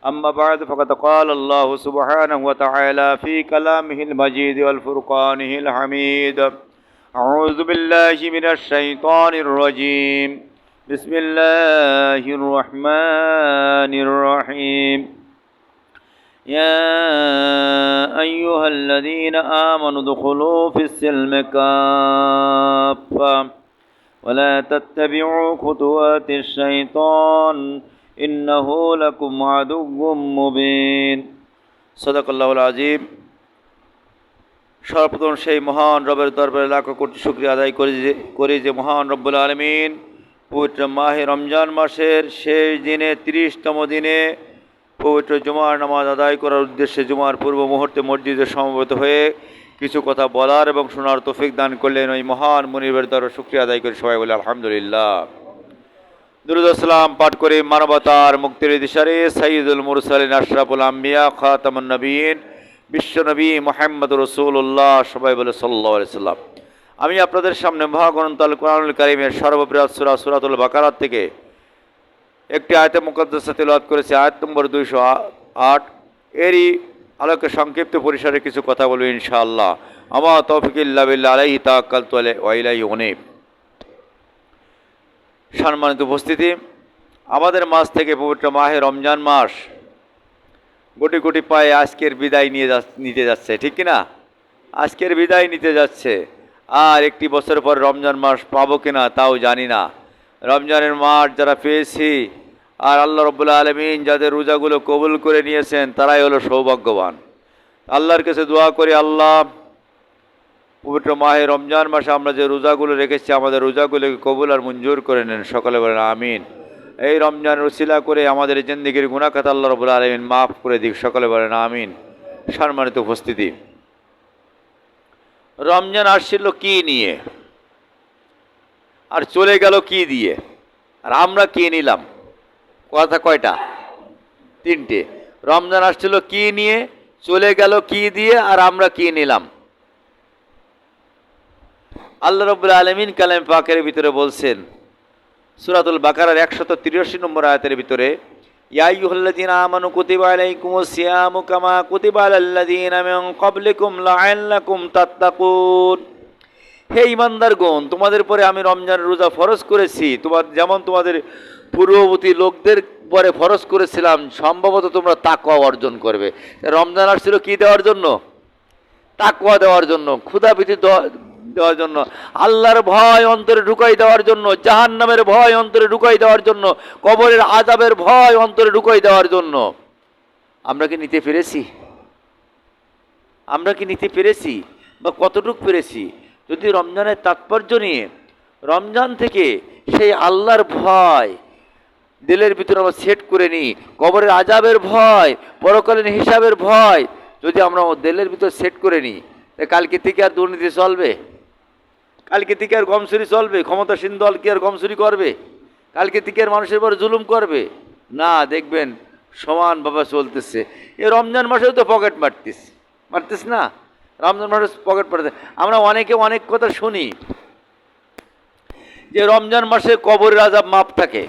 أما بعد فقد قال الله سبحانه وتعالى في كلامه المجيد والفرقانه الحميد. أعوذ بالله من الشيطان الرجيم. بسم الله الرحمن الرحيم. يا أيها الذين آمنوا ادخلوا في السلم كافة ولا تتبعوا خطوات الشيطان إنه لكم عدو مبين. صدق الله العظيم. সর্বপ্রথম সেই মহান রবের দরবারে লাখো কোটি শুকরিয়া আদায় করি যে মহান রব্বুল আলামিন পবিত্র মাহে রমজান মাসের শেষ দিনে 30তম দিনে পবিত্র জুমার নামাজ আদায় করার উদ্দেশ্যে জুমার পূর্ব মুহূর্তে মসজিদে সমবেত হয়ে কিছু কথা বলার এবং শোনার তৌফিক দান করলেন। ওই মহান মুনিবের দরবারে শুকরিয়া আদায় করি সবাই বলে আলহামদুলিল্লাহ। দুরূদ ও সালাম পাঠ করে মানবতার মুক্তির দিশারে সাইয়্যিদুল মুরসালিন আশরাফুল আম্বিয়া খাতামুন নবিয়্যিন বিশ্বনবী মুহাম্মদুর রাসূলুল্লাহ সবাই বলে সাল্লাল্লাহু আলাইহি সাল্লাম। আমি আপনাদের সামনে মহাগ্রন্থ আল কোরআনুল কারীমের সর্ববৃহৎ সূরা সূরাতুল বাকারা থেকে একটি আয়াতে মুকদ্দাসা তিলাওয়াত করেছি, আয়াত নম্বর 208। এরই আলোকে সংক্ষিপ্ত পরিসরে কিছু কথা বলবো ইনশাআল্লাহ। আমা তৌফিক ইল্লা বিল্লাহ আলাইহি তাওয়াক্কালতু ওয়া ইলাইহি উনীব। সম্মানিত উপস্থিতি, আমাদের মাস থেকে পবিত্র মাহে রমজান মাস গুটি গুটি পায়ে আজকের বিদায় নিতে যাচ্ছে, ঠিক কিনা? আজকের বিদায় নিতে যাচ্ছে। আর একটি বছর পর রমজান মাস পাবো কিনা তাও জানি না। রমজানের মাস যারা পেয়েছি আর আল্লাহ রাব্বুল আলামিন যাদের রোজাগুলো কবুল করে নিয়েছেন তারাই হলো সৌভাগ্যবান। আল্লাহর কাছে দোয়া করি, আল্লাহ পবিত্র মাহে রমজান মাসে আমরা যে রোজাগুলো রেখেছি আমাদের রোজাগুলোকে কবুল আর মঞ্জুর করে নেন, সকলে বলেন আমিন। এই রমজান রসিলা করে আমাদের জিন্দেগির গুনাহ খাতা আল্লাহ রাব্বুল আলামিন মাফ করে দিক, সকলে বলেন আমিন। সম্মানিত উপস্থিতি, রমজান আসছিল কি নিয়ে আর চলে গেল কি দিয়ে, আর আমরা কি নিলাম? কথা কয়টা? 3টে। রমজান আসছিল কি নিয়ে, চলে গেল কি দিয়ে, আর আমরা কি নিলাম? আল্লাহ রাব্বুল আলামিন কালাম পাকের ভিতরে বলছেন সূরাতুল বাকারার 183 নম্বর আয়াতের ভিতরে, ইয়া আইয়ুহাল্লাযীনা আমানু কুতিবা আলাইকুমুস সিয়ামু কামা কুতিবা আলাল্লাযীনা মিন ক্বাবলিকুম লাআল্লাকুম তাত্তাকুন। হে ঈমানদারগণ, তোমাদের পরে আমি রমজানের রোজা ফরজ করেছি, যেমন তোমাদের পূর্ববর্তী লোকদের পরে ফরজ করেছিলাম, সম্ভবত তোমরা তাকওয়া অর্জন করবে। রমজান আসছিল কি দেওয়ার জন্য? তাকওয়া দেওয়ার জন্য, ক্ষুধাভীতি দেওয়ার জন্য, আল্লাহর ভয় অন্তরে ঢুকাই দেওয়ার জন্য, জাহান্নামের ভয় অন্তরে ঢুকাই দেওয়ার জন্য, কবরের আযাবের ভয় অন্তরে ঢুকাই দেওয়ার জন্য। আমরা কি নিতে পেরেছি? আমরা কি নিতে পেরেছি বা কতটুকু পেরেছি? যদি রমজানের তাৎপর্য নিয়ে রমজান থেকে সেই আল্লাহর ভয় দিলের ভিতরে আমরা সেট করে নিই, কবরের আযাবের ভয়, পরকালীন হিসাবের ভয় যদি আমরা দিলের ভিতর সেট করে নিই, কালকে থেকে আর দুর্নীতি চলবে? কালকে থেকে আর গমচুরি চলবে? ক্ষমতাসীন দল কি আর গমচুরি করবে? কালকে থেকে আর মানুষের পর জুলুম করবে না? দেখবেন সমানভাবে চলতেছে। এই রমজান মাসেও তো পকেট মারতিস না? রমজান মাসে পকেট মারতে আমরা অনেকে অনেক কথা শুনি যে রমজান মাসে কবরের আযাব মাফ থাকে।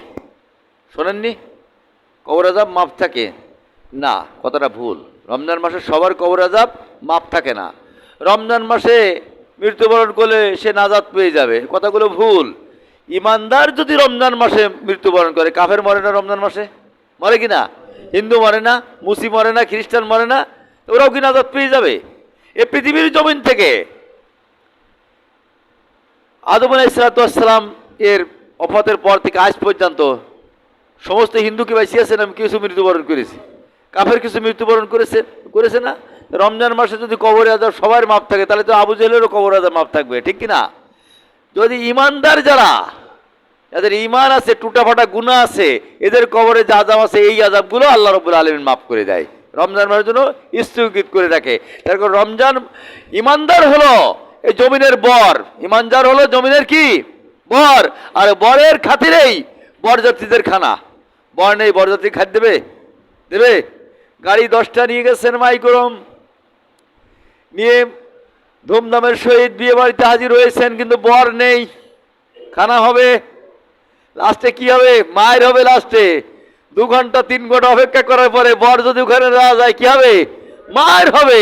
শোনেননি? কবরের আযাব মাফ থাকে না, কথাটা ভুল। রমজান মাসে সবার কবরের আযাব মাফ থাকে না। রমজান মাসে মৃত্যুবরণ করলে সে নাজাত পেয়ে যাবে, কথাগুলো ভুল। ইমানদার যদি রমজান মাসে মৃত্যুবরণ করে, কাফের মরে না রমজান মাসে? মরে কি না? হিন্দু মরে না? মুসলিম মরে না? খ্রিস্টান মরে না? ওরাও কি নাজাত পেয়ে যাবে? এ পৃথিবীর জমিন থেকে আদম আলাইহিস সালাম এর ওফাতের পর থেকে আজ পর্যন্ত সমস্ত হিন্দু কি বাঁচিয়েছে না? কিছু মৃত্যুবরণ করেছে। কাফের কিছু মৃত্যুবরণ করেছে না? রমজান মাসে যদি কবরের আযাব সবার মাপ থাকে তাহলে তো আবু জেহেলেরও কবরের আযাব মাপ থাকবে, ঠিক কিনা? যদি ইমানদার যাদের ইমান আছে, টুটাফাটা গুনাহ আছে, এদের কবরে যে আযাব আছে এই আযাবগুলো আল্লাহ রাব্বুল আলামিন মাফ করে দেয়, রমজান মাসের জন্য স্থগিত করে রাখে। তার কারণ রমজান, ইমানদার হলো এই জমিনের বর, ইমানদার হলো জমিনের কি বর, আর বরের খাতিরেই বরযাত্রীদের খানা। বর নেই, বরযাত্রী খাদ্য দেবে? গাড়ি 10টা নিয়ে গেছেন মাইক্রোম নিয়ে ধুমধামের সহিত বিয়ে বাড়িতে হাজির হয়েছেন, কিন্তু বর নেই, খানা হবে, লাস্টে কি হবে? মায়ের হবে লাস্টে। 2 ঘন্টা 3 ঘন্টা অপেক্ষা করার পরে বর যদি ওখানে না যায় কি হবে? মার হবে।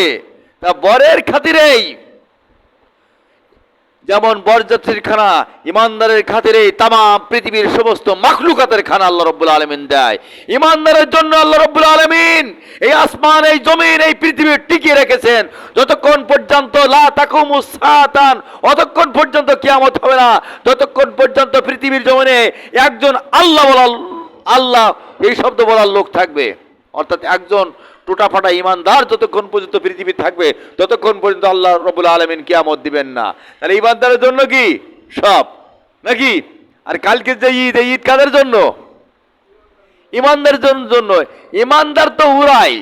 তা বরের খাতিরেই যেমন বরযাত্রীর খানা ইমানদারের খাতিরে তামাম পৃথিবীর সমস্ত মাখলুকাতের খানা আল্লাহ রাব্বুল আলামিন দেয়। ইমানদারের জন্য আল্লাহ রাব্বুল আলামিন এই আসমান, এই জমিন, এই পৃথিবী টিকিয়ে রেখেছেন যতক্ষণ পর্যন্ত লা তাকুমুস সাআতান, অতক্ষণ পর্যন্ত কিয়ামত হবে না, যতক্ষণ পর্যন্ত পৃথিবীর জমিনে একজন আল্লাহ এই শব্দ বলার লোক থাকবে। অর্থাৎ একজন টুটাফাটা ইমানদার যতক্ষণ পর্যন্ত পৃথিবী থাকবে ততক্ষণ পর্যন্ত আল্লাহ রাব্বুল আলামিন কিয়ামত দিবেন না। তাহলে ইমানদারের জন্য কি সব নাকি? আর কালকে যে ঈদ, এই ঈদ কাদের জন্য? ইমানদারের জন্য। ইমানদার তো উড়াই,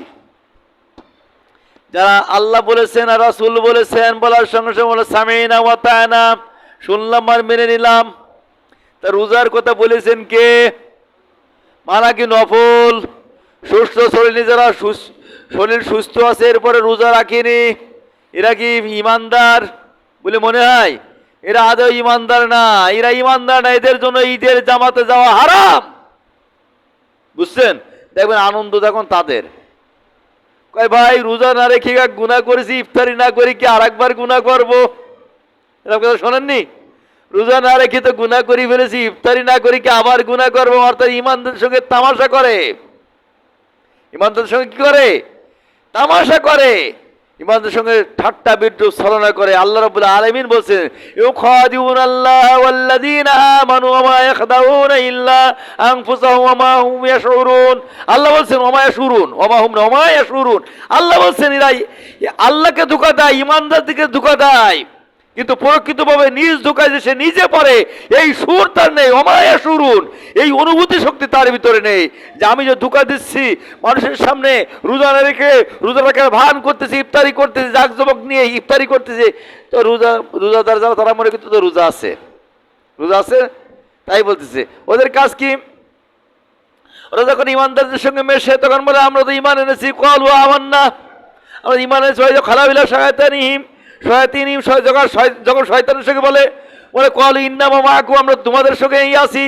যারা আল্লাহ বলেছেন আর রাসূল বলেছেন, বলার সঙ্গে সঙ্গে বলে সামিনা ওয়া তা'না, শুনলাম আর মেনে নিলাম। তা রোজার কথা বলেছেন কে? মানা কি নফল? সুস্থ শরীরে যারা শরীর সুস্থ আছে এরপরে রোজা রাখেনি, এরা কি ইমানদার বলে মনে হয়? এরা আদৌ ইমানদার না। এরা ইমানদার না, এদের জন্য ঈদের জামাতে যাওয়া হারাম। বুঝছেন? দেখবেন আনন্দ তখন তাদের। কয় ভাই রোজা না রেখে গুনাহ করেছি, ইফতারি না করি কি আর একবার গুনাহ করবো? এরকম কথা শোনেননি? রোজা না রেখে তো গুনাহ করি ফেলেছি, ইফতারি না করি কি আবার গুনাহ করবো? অর্থাৎ ইমানদারের সঙ্গে তামাশা করে। ইমানদারের সঙ্গে কি করে? তামাশা করে। ইমানদারের সঙ্গে ঠাট্টা বিদ্রুপ ছলনা করে। আল্লাহ রাব্বুল আলামিন বলেন ইউখাদিউনাল্লাহ ওয়াল্লাযীনা আমানু ওয়া মা ইয়াখদাউনা ইল্লা আনফুসাহুম ওয়া মা হুম ইয়াশউরুন। আল্লাহ বলেন ওয়া মা ইয়াশউরুন ওয়া মা হুম ওয়া মা ইয়াশউরুন। আল্লাহ বলেন এরা আল্লাহকে ধোঁকা দেয়, ইমানদারদেরকে ধোঁকা দেয়, কিন্তু প্রকৃতভাবে নিজ ধোঁকায় যে সে নিজে পড়ে এই সুর তার নেই। অমায়া সুরুন, এই অনুভূতি শক্তি তার ভিতরে নেই যে আমি যে ধোঁকা দিচ্ছি মানুষের সামনে, রোজা না রেখে রোজা রাখার ভান করতেছি, ইফতারি করতেছি, জাকজমক নিয়ে ইফতারি করতেছি। তো রোজাদার যারা তারা মনে কিন্তু তো রোজা আছে, রোজা আছে তাই বলতেছে। ওদের কাজ কি? ওরা যখন ইমানদারদের সঙ্গে মেশে তখন বলে আমরা তো ইমান এনেছি, ক্বালু আমান্না, আমরা ইমান এনেছি। খালাবিলা শায়াতানিহিম, যখন শয়তানের সঙ্গে বলে ক্বালু ইন্নামা মাআকুম, আমরা তোমাদের সঙ্গেই আছি।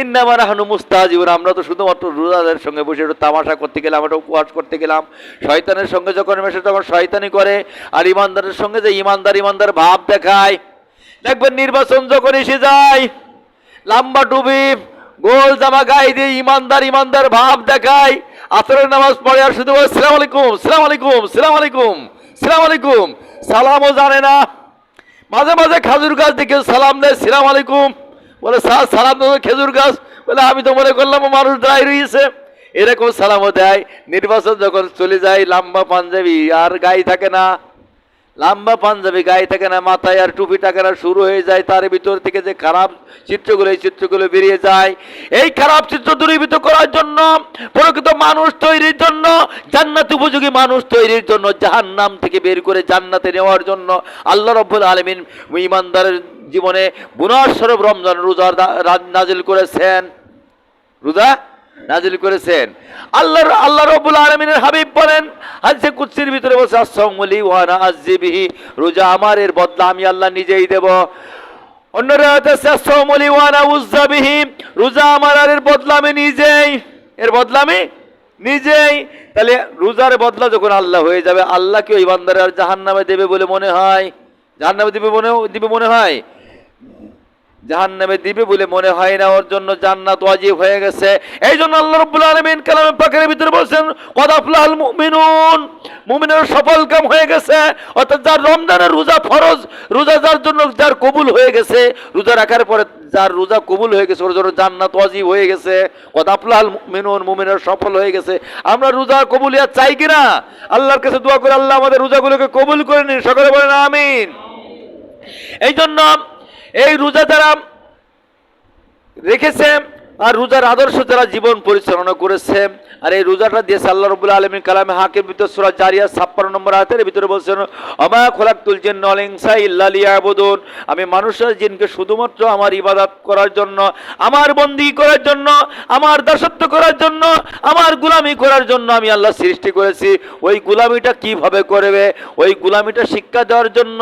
ইন্নামা নাহনু মুস্তাহজিউন, আমরা তো শুধুমাত্র রোজাদের সঙ্গে বসে একটু তামাশা করতে গেলাম, একটু উপহাস করতে গেলাম। শয়তানের সঙ্গে যখন মেশে তখন শয়তানি করে। আর ইমানদারের সঙ্গে যে ইমানদার ভাব দেখায়। দেখবেন নির্বাচন যখন এসে যায়, লম্বা টুপি গোল জামা গায়ে দিয়ে ইমানদার ভাব দেখায়। আসরের নামাজ পড়ে আর শুধু বলে সালাম আলাইকুম, সালাম আলাইকুম, সালাম আলাইকুম, সালাম আলাইকুম। সালামও জানে না। মাঝে মাঝে খেজুর গাছ দেখে সালাম দেয়, সালাম আলাইকুম, বলে সালাম দেবো খেজুর গাছ, বলে আমি তো মনে করলাম মানুষ দাঁড়িয়ে রয়েছে। এরকম সালামও দেয়। নির্বাচন যখন চলে যায় লম্বা পাঞ্জাবি আর গায়ে থাকে না, লম্বা পাঞ্জাবি গায়ে থাকে না, মাথায় আর টুপি থাকে না, শুরু হয়ে যায় তার ভিতর থেকে যে খারাপ চিত্রগুলো, এই চিত্রগুলো বেরিয়ে যায়। এই খারাপ চিত্র দূরীভূত করার জন্য, প্রকৃত মানুষ তৈরির জন্য, জান্নাত উপযোগী মানুষ তৈরির জন্য, জাহান্নাম থেকে বের করে জান্নাতে নেওয়ার জন্য আল্লাহ রাব্বুল আলামিন ঈমানদারের জীবনে গুনাহ স্বরূপ রমজান রোজা নাজিল করেছেন, রোজা নাজিল করেছেন। আল্লাহ রাব্বুল আলামিনের হাবিব বলেন হাদিসে কুদসির ভিতরে বলছে আস-সাওমু লি ওয়া আনা আযজি বিহি, রোজা আমার, এর বদলা আমি আল্লাহ নিজেই দেব। অন্য রাতে আস-সাওমু লি ওয়া আনা উযযা বিহি, রোজা আমার আর এর বদলা আমি নিজেই, এর বদলা আমি নিজেই। তাহলে রোজার বদলা যখন আল্লাহ হয়ে যাবে, আল্লাহ কি ওই বান্দার আর জাহান্নামে দেবে বলে মনে হয়? জাহান্নামে দিবে মনে হয়? জাহান্নামে দিবে বলে মনে হয় না। ওর জন্য জান্নাত ওয়াজিব হয়ে গেছে। এই জন্য আল্লাহ রাব্বুল আলামিন কালামে পাকের ভিতরে বলেন কদ আফলাহাল মুমিনুন, মুমিনের সফল কাম হয়ে গেছে। অর্থাৎ যার রমজানের রোজা ফরজ, রোজা যার জন্য যার কবুল হয়ে গেছে, রোজা রাখার পরে যার রোজা কবুল হয়ে গেছে, ওর জন্য জান্নাত ওয়াজিব হয়ে গেছে। কদ আফলাহাল মুমিনুন, মুমিনের সফল হয়ে গেছে। আমরা রোজা কবুলিয়াত চাই কিনা? আল্লাহর কাছে দোয়া করে আল্লাহ আমাদের রোজাগুলোকে কবুল করে নিন। সকলে বলেন আমিন। এই জন্য এই রোজা যারা রেখেছে আর রোজার আদর্শ যারা জীবন পরিচালনা করেছে, আর এই রোজাটা দিয়েছে আল্লাহ রাব্বুল আলামিন কালামে হাকিম ভিতর সূরা জারিয়া 56 নম্বর আয়াতের ভিতরে বলছেন ওমা খলাকতুল জিন্না ওয়াল ইনসা ইল্লা লিয়াবুদুন, আমি মানুষ আর জিনকে শুধুমাত্র আমার ইবাদত করার জন্য, আমার বন্দেগী করার জন্য, আমার দাসত্ব করার জন্য, আমার গোলামি করার জন্য আমি আল্লাহ সৃষ্টি করেছি। ওই গোলামিটা কিভাবে করবে, ওই গোলামিটা শিক্ষা দেওয়ার জন্য,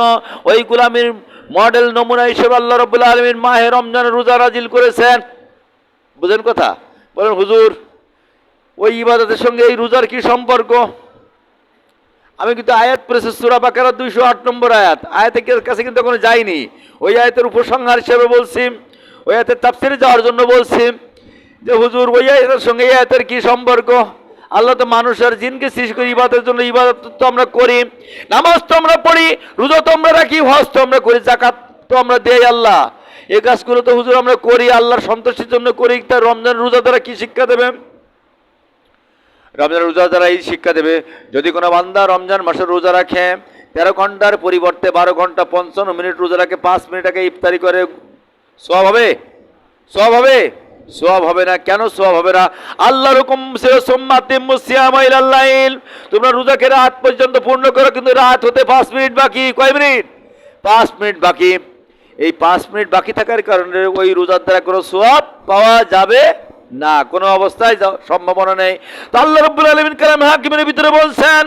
ওই গোলামির মডেল নমুনা হিসেবে আল্লাহ রাব্বুল আলামিন মাহে রমজানের রোজা নাজিল করেছেন। বুঝেন কথা? বলেন হুজুর ওই ইবাদতের সঙ্গে এই রোজার কি সম্পর্ক? আমি কিন্তু আয়াত পড়েছি সূরা বাকারা 208 নম্বর আয়াতের কাছে কিন্তু এখনো যাইনি। ওই আয়াতের উপসংহার হিসেবে বলছি, ওই আয়াতের তাফসিরে যাওয়ার জন্য বলছি যে হুজুর ওই আয়াতের সঙ্গে এই আয়াতের কি সম্পর্ক? আল্লাহ তো মানুষ আর জিনকে সৃষ্টি করে ইবাদতের জন্য, ইবাদত তো আমরা করি, নামাজ তো আমরা পড়ি, রোজা তো আমরা রাখি, হজ তো আমরা করি, যাকাত তো আমরা দেই আল্লাহ। এই কাজগুলো তো হুজুর আমরা করি আল্লাহর সন্তুষ্টির জন্য করি। তার রমজান রোজা দ্বারা কি শিক্ষা দেবে? রমজান রোজা দ্বারা এই শিক্ষা দেবে, যদি কোনো বান্দা রমজান মাসের রোজা রাখে 13 ঘন্টার পরিবর্তে 12 ঘন্টা 55 মিনিট রোজা রাখে, 5 মিনিট আগে ইফতারি করে, সওয়াব হবে? সওয়াব হবে? সওয়াব হবে না। কেন সওয়াব হবে না? আল্লাহর হুকুম ছিল সুম্মাতিম্মুস সিয়ামা ইলাল লাইল, তোমরা রোজাকে রাত পর্যন্ত পূর্ণ করো, কিন্তু রাত হতে 5 মিনিট বাকি। কয় মিনিট? 5 মিনিট বাকি। এই 5 মিনিট বাকি থাকার কারণে ওই রোজার দ্বারা কোনো সওয়াব পাওয়া যাবে না, কোনো অবস্থায় সম্ভাবনা নেই। তো আল্লাহ রাব্বুল আলামিন কালামে হাকিমের ভিতরে বলছেন,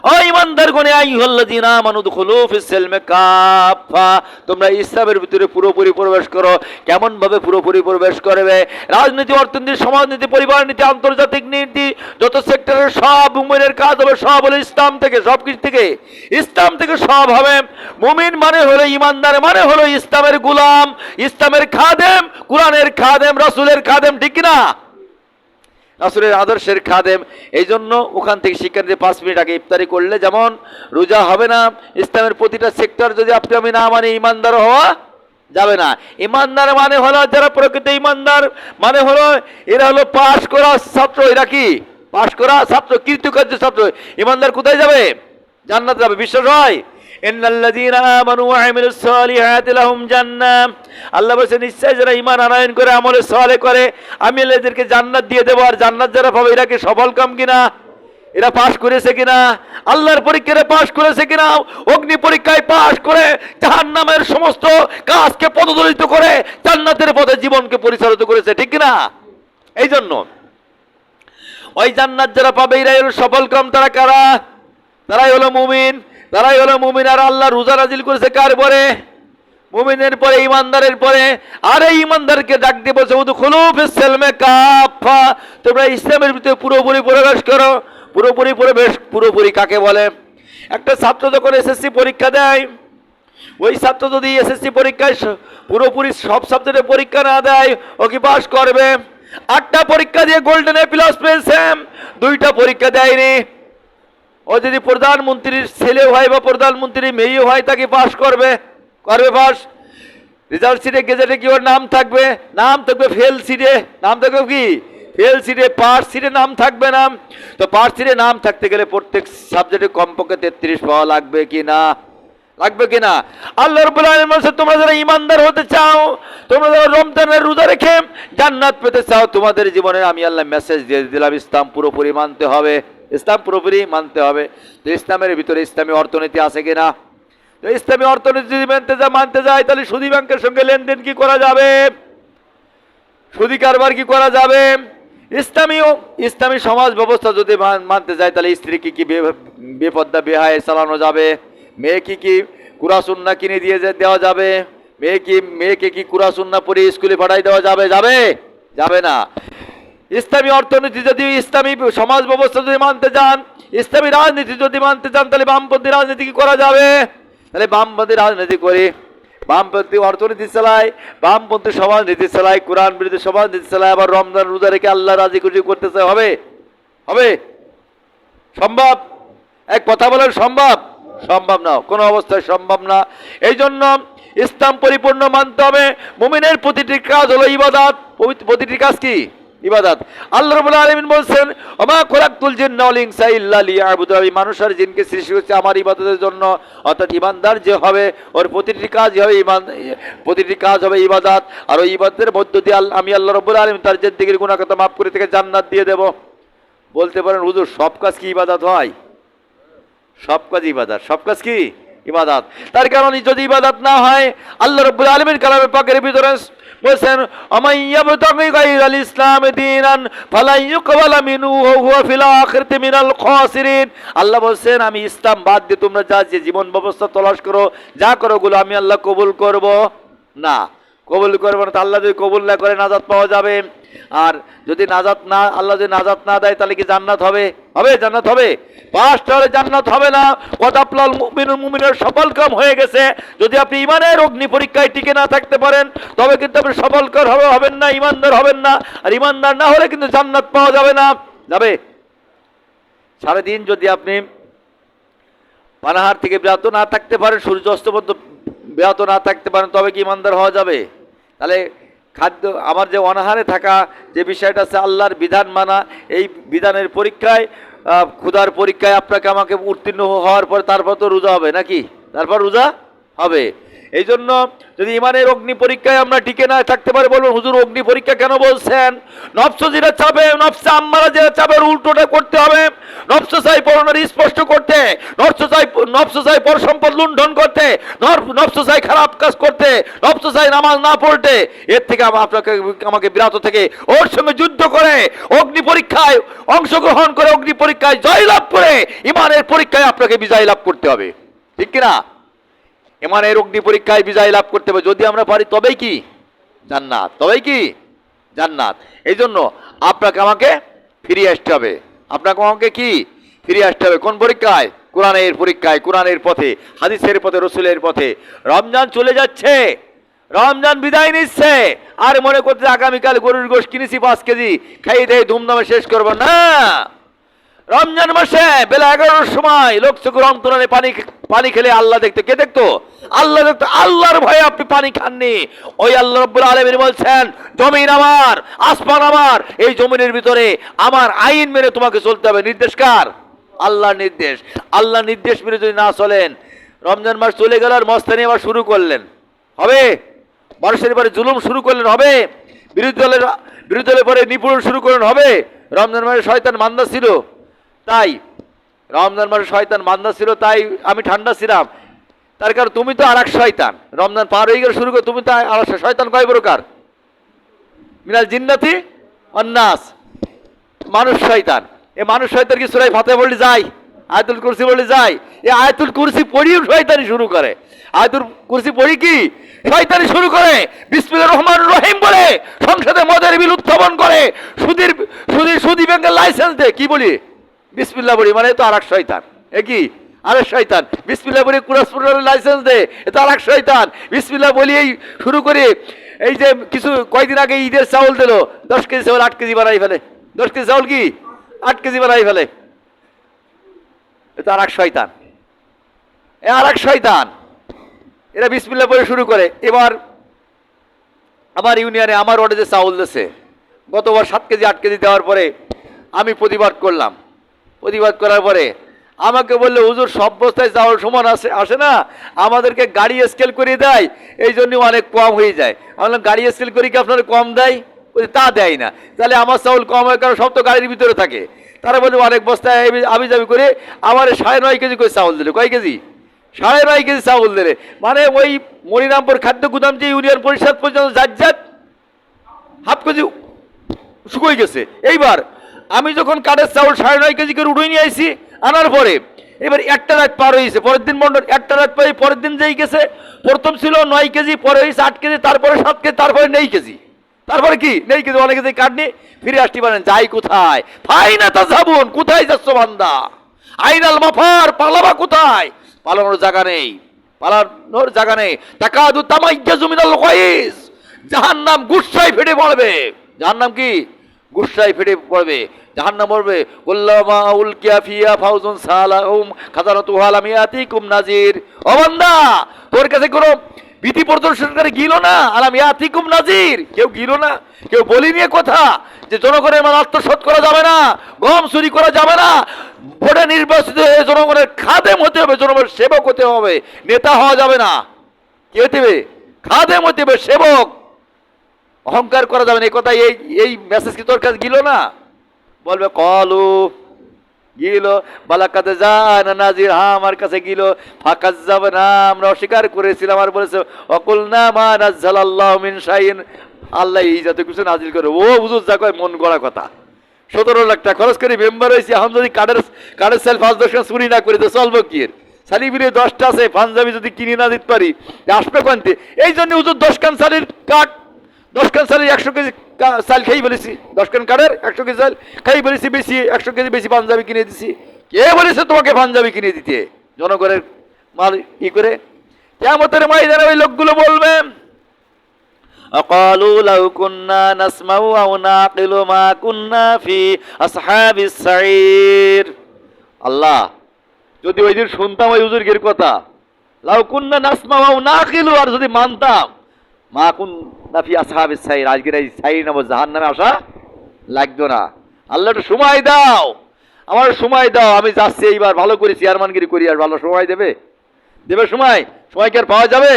ও ঈমানদারগণ, আইয়ুহাল্লাযীনা আমানু দুখুলু ফিস সিলমি কাফা, তোমরা ইসলামের ভিতরে পুরোপুরি প্রবেশ করো। কেমন ভাবে পুরোপুরি প্রবেশ করবে? রাজনীতি, অর্থনীতি, সমাজনীতি, পরিবার নীতি, আন্তর্জাতিক নীতি, যত সেক্টরের সব মুমিনের কাজ হবে, সব হলো ইসলাম থেকে, সব কিছু থেকে, ইসলাম থেকে সব হবে। মুমিন মানে হলো ঈমানদার, মানে হলো ইসলামের গোলাম, ইসলামের খাদেম, কোরআনের খাদেম, রাসূলের খাদেম, ঠিক কি না? রাসূলের আদর্শের খাদেম। এই জন্য ওখান থেকে শিক্ষা নিতে 5 মিনিট আগে ইফতারি করলে যেমন রোজা হবে না, ইসলামের প্রতিটা সেক্টর যদি আমি না মানে ইমানদার হওয়া যাবে না। ইমানদার মানে হলো যারা প্রকৃত ইমানদার, মানে হলো এরা হলো পাশ করা ছাত্র। এরা কি? পাশ করা ছাত্র, কৃতকার্য ছাত্র। ইমানদার কোথায় যাবে? জান্নাতে যাবে। বিশ্বাস হয়? ইন্নাল্লাযীনা আমানু ওয়া আমিলুস সালিহাতি লাহুম জান্নাত, আল্লাহ বলেছেন নিশ্চয় যারা ঈমান আনয়ন করে, আমলে সালেহ করে, আমি এদেরকে জান্নাত দিয়ে দেব। আর জান্নাত যারা পাবে এরা কি সফল কাম কিনা? এরা পাশ করেছে কিনা? আল্লাহর পরীক্ষায় পাশ করেছে কিনা? অগ্নি পরীক্ষায় পাশ করে জাহান্নামের সমস্ত কাজকে পদদলিত করে জান্নাতের পথে জীবনকে পরিচালিত করেছে, ঠিক কিনা? এই জন্য ওই জান্নাত যারা পাবে এরাই হলো সফল কাম। তারা কারা? তারাই হলো মুমিন, তারাই হলো মুমিন। আর আল্লাহ রোজা নাজিল করেছে কার পরে? মুমিনের পরে, ইমানদারের পরে। আর এই ইমানদারকে ডাক দিয়ে বলছে উদখুলু ফিস সিলমি কাফা, তোমরা ইসলামের ভিতরে পুরোপুরি প্রবেশ করো। পুরোপুরি প্রবেশ, পুরোপুরি কাকে বলে? একটা ছাত্র যখন এসএসসি পরীক্ষা দেয়, ওই ছাত্র যদি এসএসসি পরীক্ষায় পুরোপুরি সব সাবজেক্টে পরীক্ষা না দেয়, ও কি পাস করবে? 8টা পরীক্ষা দিয়ে গোল্ডেন এ প্লাস পেয়েছে, 2টা পরীক্ষা দেয়নি। ও যদি প্রধানমন্ত্রীর ছেলে হয় বা প্রধানমন্ত্রীর মেয়ে হয়, তাকে পাস করবে? করবে পাস। রেজাল্ট সিটে, গেজেটে কি ওর নাম থাকবে? নাম থাকবে ফেল সিটে। নাম থাকবে কি? ফেল সিটে। পাস সিটে নাম থাকবে না। তো পাস সিটে নাম থাকতে গেলে প্রত্যেক সাবজেক্টে কমপক্ষে 33 পাওয়া লাগবে কি না? লাগবে কি না? আল্লাহ রাব্বুল আলামিন বলেন তোমরা যারা ঈমানদার হতে চাও, তোমরা যারা রমজানের রোজা রেখে জান্নাত পেতে চাও, তোমাদের জীবনে আমি আল্লাহ মেসেজ দিয়ে দিলাম, ইসলাম পুরোপুরি মানতে হবে। ইসলাম পুরোপুরি মানতে হবে। তো ইসলামের ভিতরে ইসলামী অর্থনীতি আছে কিনা? তো ইসলামী অর্থনীতি যদি মানতে যায়, তাহলে সুদী ব্যাংকের সঙ্গে লেনদেন কি করা যাবে? সুদী কারবার কি করা যাবে? ইসলামী সমাজ ব্যবস্থা যদি মানতে যায়, তাহলে স্ত্রীকে কি বেপর্দা বেহায় চালানো যাবে? মেয়েকে কি কুরআন সুন্নাহ কিনে দিয়ে দেওয়া যাবে? মেয়েকে কি কুরআন সুন্নাহ পড়ে স্কুলে পাঠাই দেওয়া যাবে? যাবে? যাবে না। ইসলামী অর্থনীতি যদি, ইসলামী সমাজ ব্যবস্থা যদি মানতে চান, ইসলামী রাজনীতি যদি মানতে চান, তাহলে বামপন্থী রাজনীতি কি করা যাবে? তাহলে বামপন্থী রাজনীতি করে, বামপন্থী অর্থনীতি চালায়, বামপন্থী সমাজনীতি চালায়, কোরআন বিরোধী সমাজনীতি চালায়, আবার রমজান রোজা রেখে আল্লাহ রাজি খুশি করতে চায়। হবে? হবে? সম্ভব? এক কথা বলেন, সম্ভব? সম্ভব না, কোনো অবস্থায় সম্ভব না। এই জন্য ইসলাম পরিপূর্ণ মানতে হবে। মুমিনের প্রতিটি কাজ হলো ইবাদত। প্রতিটি কাজ কি? ইবাদত। আল্লাহ রাব্বুল আলামিন বলছেন ওমা খলাকতুল জিন্না ওয়াল ইনসা ইল্লা লিয়াবুদুন, আমি মানুষ আর জিনকে সৃষ্টি করেছি আমার ইবাদতের জন্য। অর্থাৎ ইমানদার যে হবে, ওর প্রতিটি কাজ হবে প্রতিটি কাজ হবে ইবাদত। আর ওই ইবাদতের মধ্য দিয়ে আমি আল্লাহ রাব্বুল আলামিন তার জিন্দেগির গুনাহ খাতা মাফ করে থেকে জান্নাত দিয়ে দেব। বলতে পারেন হুজুর সব কাজ কি ইবাদত হয়? সব কাজ ইবাদত। সব কাজ কি ইবাদত? তার কারণ যদি ইবাদত না হয়, আল্লাহ রাব্বুল আলামিন কালামে পাকের ভিতরে বলেছেন আমাইয়াবতাগি গায়রাল ইসলাম দীনান ফালা ইউকবালা মিনহু ওয়া হুয়া ফিল আখিরাতি মিনাল খাসিরিন। আল্লাহ বলেন আমি ইসলাম বাদ দিয়ে তোমরা যা যে জীবন ব্যবস্থা তলাশ করো, যা করো, ওগুলো আমি আল্লাহ কবুল করব না। কবুল করব না। আল্লাহ যদি কবুল না করে নাজাত পাওয়া যাবে। আর যদি নাজাত না, আল্লাহ যদি নাজাত না দেয় তাহলে কি জান্নাত হবে? হবে, জান্নাত হবে। পাঁচটা হলে জান্নাত হবে না। কদাপলাল মুমিনুল মুমিনের সফল কাম হয়ে গেছে। যদি আপনি ইমানের অগ্নি পরীক্ষায় টিকে না থাকতে পারেন তবে কিন্তু আপনি সফলকার হবেন না, ইমানদার হবেন না। আর ইমানদার না হলে কিন্তু জান্নাত পাওয়া যাবে না। যাবে সারাদিন যদি আপনি পানাহার থেকে বিরত না থাকতে পারেন, সূর্য অস্ত পর্যন্ত বিরত না থাকতে পারেন, তবে কি ইমানদার হওয়া যাবে? তাহলে খাদ্য, আমার যে অনাহারে থাকা যে বিষয়টা আছে আল্লাহর বিধান মানা, এই বিধানের পরীক্ষায়, ক্ষুধার পরীক্ষায় আপনাকে আমাকে উত্তীর্ণ হওয়ার পর তারপর তো রোজা হবে নাকি? তারপর রোজা হবে। এই জন্য যদি ইমানের অগ্নি পরীক্ষায় আমরা টিকে না থাকতে পারি, বলবো হুজুর অগ্নি পরীক্ষা কেন বলছেন? নফস যেটা চাবে, নফসে আম্মারা যেটা চাবে উল্টোটা করতে হবে। নফস চাই পরনের স্পষ্ট করতে, নফস চাই পর সম্পদ লুণ্ঠন করতে, নফস চাই খারাপ কাজ করতে, নফস চাই নামাজ না পড়তে। এর থেকে আপনাকে আমাকে বিরত থেকে ওর সঙ্গে যুদ্ধ করে অগ্নি পরীক্ষায় অংশগ্রহণ করে অগ্নি পরীক্ষায় জয়লাভ করে ইমানের পরীক্ষায় আপনাকে বিজয় লাভ করতে হবে। ঠিক কিনা? ইমানের অগ্নি পরীক্ষায় বিজয় লাভ করতে হবে যদি আমরা পারি, তবেই কি জান্নাত, তবেই কি জান্নাত। এই জন্য আপনাকে আমাকে ফিরে আসতে হবে, আপনাকে আমাকে কি ফিরে আসতে হবে। কোন পরীক্ষায়? কোরআনের পরীক্ষায়, কোরআনের পথে, হাদিসের পথে, রসুলের পথে। রমজান চলে যাচ্ছে, রমজান বিদায় নিচ্ছে, আর মনে করতে আগামীকাল গরুর গোশ কিনেছি 5 কেজি, খাইয়ে দিয়ে ধুমধামে শেষ করবো না। রমজান মাসে বেলা 11টার সময় লোক চোখের অন্তরালে পানি খেলে আল্লাহ দেখতো। কে দেখতো? আল্লাহ দেখতো। আল্লাহর ভয়ে আপনি পানি খাননি। ওই আল্লাহ রাব্বুল আলামিন বলছেন, জমিন আমার, আসমান আমার, এই জমিনের ভিতরে আমার আইন মেনে তোমাকে চলতে হবে। নির্দেশ কার? আল্লাহর নির্দেশ। আল্লাহর নির্দেশ মেনে যদি না চলেন, রমজান মাস চলে গেল আর মস্তানি আবার শুরু করলেন, হবে? মানুষের পরে জুলুম শুরু করলেন, হবে? বিরোধী দলের পরে নিপীড়ন শুরু করলেন, হবে? রমজান মাসে শয়তান মান্দা ছিল, তাই রমজান মাসে শয়তান মান্দা ছিল, তাই আমি ঠান্ডা ছিলাম। তার কারণ তুমি তো আর এক শয়তান। রমজান পার হয়ে গেলে শুরু করে তুমি তো আর শয়তান কয় প্রকার? মিনাল জিন্নাতি ওয়ান নাস, মানুষ শয়তান। এ মানুষ শয়তান কি সূরা ফাতিহা পড়লে যায়? আয়াতুল কুরসি পড়লে যায়? এই আয়াতুল কুরসি পড়িও শয়তানি শুরু করে। আয়াতুল কুরসি পড়ি কি শয়তানি শুরু করে। বিসমিল্লাহির রহমানির রহিম বলে সংসদে মদের বিল উত্থাপন করে, সুদী ব্যাংকের লাইসেন্স দে, কি বলি বিসমিল্লাহ বলি, মানে তো আর এক শয়তান। এ কি আরেক শয়তান। বিসমিল্লাহ বলি কুরাসপুরের লাইসেন্স দে, এ তো আর এক শয়তান। বিসমিল্লাহ বলিয়েই শুরু করে এই যে কিছু কয়দিন আগে ঈদের চাউল দিল, 10 কেজি চাউল 8 কেজি বানাই ফেলে। 10 কেজি চাউল কি 8 কেজি বানাই ফেলে। এ তো আর এক শয়তান, এ আর এক শয়তান। এরা বিসমিল্লাহ বলে শুরু করে। এবার আমার ইউনিয়নে, আমার ওয়ার্ডে যে চাউল দিয়েছে, গতবার 7 কেজি 8 কেজি দেওয়ার পরে আমি প্রতিবাদ করলাম। প্রতিবাদ করার পরে আমাকে বললে, হুজুর সব বস্তায় চাউল সমান আসে না, আমাদেরকে গাড়ি স্কেল করে দেয়, এই জন্য অনেক কম হয়ে যায়। আমি বললাম, গাড়ি স্কেল করে কি আপনারা কম দেয়? তা দেয় না। তাহলে আমার চাউল কম হয়, কারণ সব তো গাড়ির ভিতরে থাকে। তারা বলছে অনেক বস্তায় আমি যাবি করে আমার 9.5 কেজি করে চাউল দিলে। কয় কেজি? 9.5 কেজি চাউল দিলে। মানে ওই মনিরামপুর খাদ্য গুদাম যে ইউনিয়ন পরিষদ পর্যন্ত যাত হাফ কেজি শুকিয়ে গেছে। এইবার আমি যখন কাঠের চাউল 9.5 কেজি করে উঠে নিয়ে আইছি, আনার পরে এবার একটা রাত পার হয়েছে, পরের দিন মন্ডল একটা রাত পাই, পরের দিন যেই গেছে, প্রথম ছিল 9 কেজি, পরে হয়েছে 8 কেজি, তারপরে 7 কেজি, তারপরে নেই কেজি, তারপরে কি নেই কেজি, অনেক কেজি কাটনি। ফিরে আসতে পারেন, যাই কোথায়? ফাইনা তাযাবুন, কোথায় যাচ্ছ বান্দা? আইনাল মাফার, পালাবা কোথায়? পালানোর জায়গা নেই, পালানোর জায়গা নেই। তাকাদু তামাইয়াজু মিনাল গায়জ, জাহান্নাম গুসায় ফেটে পড়বে। জাহান্নাম কি গুসায় ফেটে পড়বে। জাহান্নাম বলবে, কুল্লামা উলকিয়া ফিয়া ফাউজুন সালাহুম খাজানাতুহা লাম ইয়াতিকুম নাজির। ও বান্দা, তোর কাছে কোনো ভীতি প্রদর্শনকারী গিলো না? আলাম ইয়াতিকুম নাজির, কেউ গিলো না? কেউ বলি নিয়ে কথা যে জনগণের মাল আত্মসাৎ করা যাবে না, গম চুরি করা যাবে না, ভোটে নির্বাচিত হয়ে জনগণের খাদেম হতে হবে, জনগণের সেবক হতে হবে, নেতা হওয়া যাবে না। কি হতে হবে? খাদেম হতে হবে, সেবক। অহংকার করা যাবে না। এই কথা, এই মেসেজ কি তোর কাছে গিল না? বলবে কলু গিল বালাকাতে যান নাজির, হ্যাঁ আমার কাছে গিল। ফাঁকা যাবে না, আমরা অস্বীকার করেছিলাম। আর বলেছে অকুল না মা নাজ্জালাল্লাহু মিন শাইইন, আল্লাহ এই জাতীয় কিছু নাজিল করে। ও হুজুর যা কয় মন গড়া কথা। 17 লাখ টাকা খরচ করে মেম্বার হয়েছি, এখন যদি কার্ডের সেল 5-10 খান চুরি না করি তো চলবো কি? সালিবিরে 10টা আছে, পাঞ্জাবি যদি কিনে না দিতে পারি আসবে কোনতে? এই জন্য হুজুর 10 খান সালির কার্ড, 10 খান সালির 100 কেজি চাল খেয়ে ফেলেছি, 10 কেন কাঠের 100 কেজি চাল খেয়ে ফেলেছি, বেশি 100 কেজি বেশি পাঞ্জাবি কিনে দিছি। কে বলেছে তোমাকে পাঞ্জাবি কিনে দিতে? জনগণের মাল ই করে। কিয়ামতের ময়দানে ওই লোকগুলো বলবে وقالوا لو كنا نسمع أو نعقل ما كنا في أصحاب السعير। আল্লাহ, যদি ওই দিন শুনতাম ওই হুজুরগির কথা, লাউ কুন্না নাসমাউ আও নাকিলু, আর যদি মানতাম, মা কুন্না ফি আসহাবিস সাইর, আজকের এই সাইর নামক জাহান্নামে আসা লাগতো না। আল্লাহ একটু সময় দাও, আমার সময় দাও, আমি যাচ্ছি এইবার ভালো করে চেয়ারম্যানগিরি করি। আর ভালো সময় দেবে? দেবে সময়? সময় কি আর পাওয়া যাবে?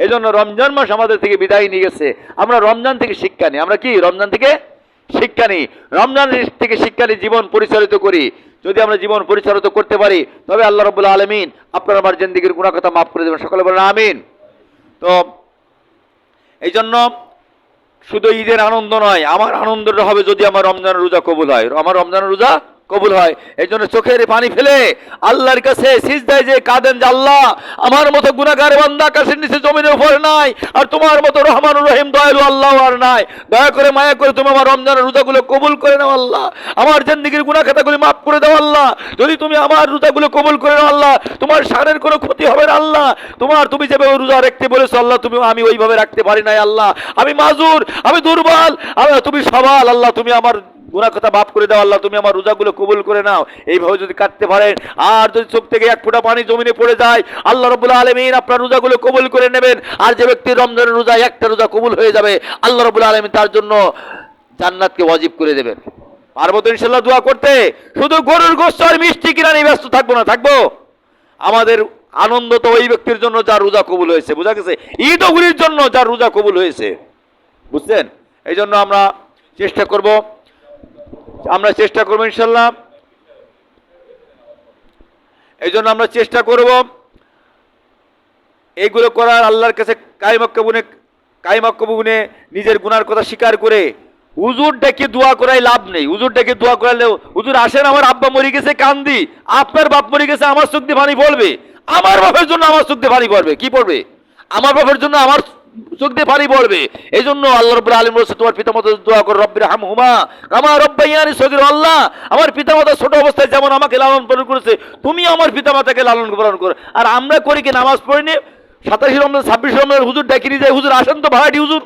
এই জন্য রমজান মাস আমাদের থেকে বিদায় নিয়ে গেছে। আমরা রমজান থেকে শিক্ষা নিই। আমরা কি রমজান থেকে শিক্ষা নিই? রমজান থেকে শিক্ষা নিয়ে জীবন পরিচালিত করি। যদি আমরা জীবন পরিচালিত করতে পারি, তবে আল্লাহ রাব্বুল আলামিন আপনার আমার জিন্দেগির গুনাহ কথা মাফ করে দেবেন। সকলে বলেন আমিন। তো এই জন্য শুধু ঈদের আনন্দ নয়, আমার আনন্দটা হবে যদি আমার রমজানের রোজা কবুল হয়, আমার রমজানের রোজা কবুল হয়। এই জন্য চোখের পানি ফেলে আল্লাহর কাছে সিজদায় যে কাঁদেন যে আল্লাহ, আমার মতো গুনাহগার বান্দা আকাশের নিচে জমিনের উপর নাই, আর তোমার মতো রহমানুর রহিম দয়ালু আল্লাহ আর নাই। দয়া করে মায়া করে তুমি আমার রমজানের রোজাগুলো কবুল করে নাও আল্লাহ, আমার জিন্দেগির গুনাহ খাতাগুলো মাফ করে দাও আল্লাহ। যদি তুমি আমার রোজাগুলো কবুল করে নাও আল্লাহ, তোমার শানের কোনো ক্ষতি হবে না আল্লাহ। তুমি যেভাবে রোজা রাখতে বলেছো আল্লাহ, আমি ওইভাবে রাখতে পারি নাই আল্লাহ। আমি মাজুর, আমি দুর্বল, তুমি সবাল আল্লাহ। তুমি আমার গুনাহ কথা মাফ করে দাও আল্লাহ, তুমি আমার রোজাগুলো কবুল করে নাও। এইভাবে যদি কাটতে পারেন, আর যদি চোখ থেকে এক ফোঁটা পানি জমিনে পড়ে যায়, আল্লাহ রাব্বুল আলামিন আপনার রোজাগুলো কবুল করে নেবেন। আর যে ব্যক্তির রমজানের রোজা একটা রোজা কবুল হয়ে যাবে, আল্লাহ রাব্বুল আলামিন তার জন্য জান্নাতকে ওয়াজিব করে দেবেন। পারবো তো ইনশাআল্লাহ দোয়া করতে? শুধু গরুর গোশত আর মিষ্টি কিনা নিয়ে ব্যস্ত থাকবো না, থাকবো? আমাদের আনন্দ তো ওই ব্যক্তির জন্য যার রোজা কবুল হয়েছে, বুঝা গেছে? ঈদ ওগুলির জন্য যার রোজা কবুল হয়েছে, বুঝছেন? এই জন্য আমরা চেষ্টা করব ইনশাল্লাহ। এই জন্য আমরা চেষ্টা করব এইগুলো করার, আল্লাহর কাছে কাইমাক্কাবুনে নিজের গুনার কথা স্বীকার করে। হুজুর ডেকে দোয়া করাই লাভ নেই। হুজুর ডেকে দোয়া করালেও, হুজুর আসেন আমার আব্বা মরে গেছে কান্দি, আপনার বাপ মরে গেছে আমার চোখ দিয়ে পানি পড়বে, আমার বাপের জন্য আমার চোখ দিয়ে পানি পড়বে। কি পড়বে? আমার বাপের জন্য আমার চোখ দিয়ে পানি পড়বে। এই জন্য আল্লাহ রাব্বুল আলামিন বলেছে তোমার পিতামাতার দোয়া করো, রব্বিরহামহুমা কামা রাব্বায়ানি সগীরা। আল্লাহ, আমার পিতামাতা ছোট অবস্থায় যেমন আমাকে লালন পালন করেছে, তুমি আমার পিতামাতাকে লালন পালন করো। আর আমরা করি কি, নামাজ পড়িনি 27 রমজান 26 রমজান হুজুর ডাকিয়ে যায়, হুজুর আসেন তো ভাড়াটি, হুজুর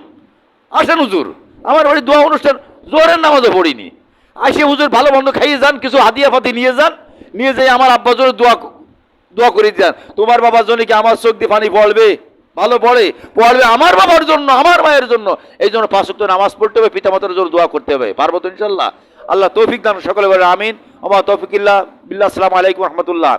আসেন, হুজুর আমার বাড়ি দোয়া অনুষ্ঠান, জোহরের নামাজও পড়িনি, আসে হুজুর ভালো মন্দ খাইয়ে যান, কিছু হাদিয়া ফাতি নিয়ে যান, নিয়ে যাই আমার আব্বার জন্য দোয়া করে যান। তোমার বাবার জন্য কি আমার চোখ দিয়ে পানি পড়বে? ভালো পড়বে আমার বাবার জন্য, আমার মায়ের জন্য। এই জন্য 5 ওয়াক্ত নামাজ পড়তে হবে, পিতামাতার জন্য দোয়া করতে হবে। পারবো তো ইনশাল্লাহ? আল্লাহ তৌফিক দান, সকলে বলে আমিন। ওমা তৌফিক ইল্লা বিল্লাহ। আসসালামু আলাইকুম রহমতুল্লাহ।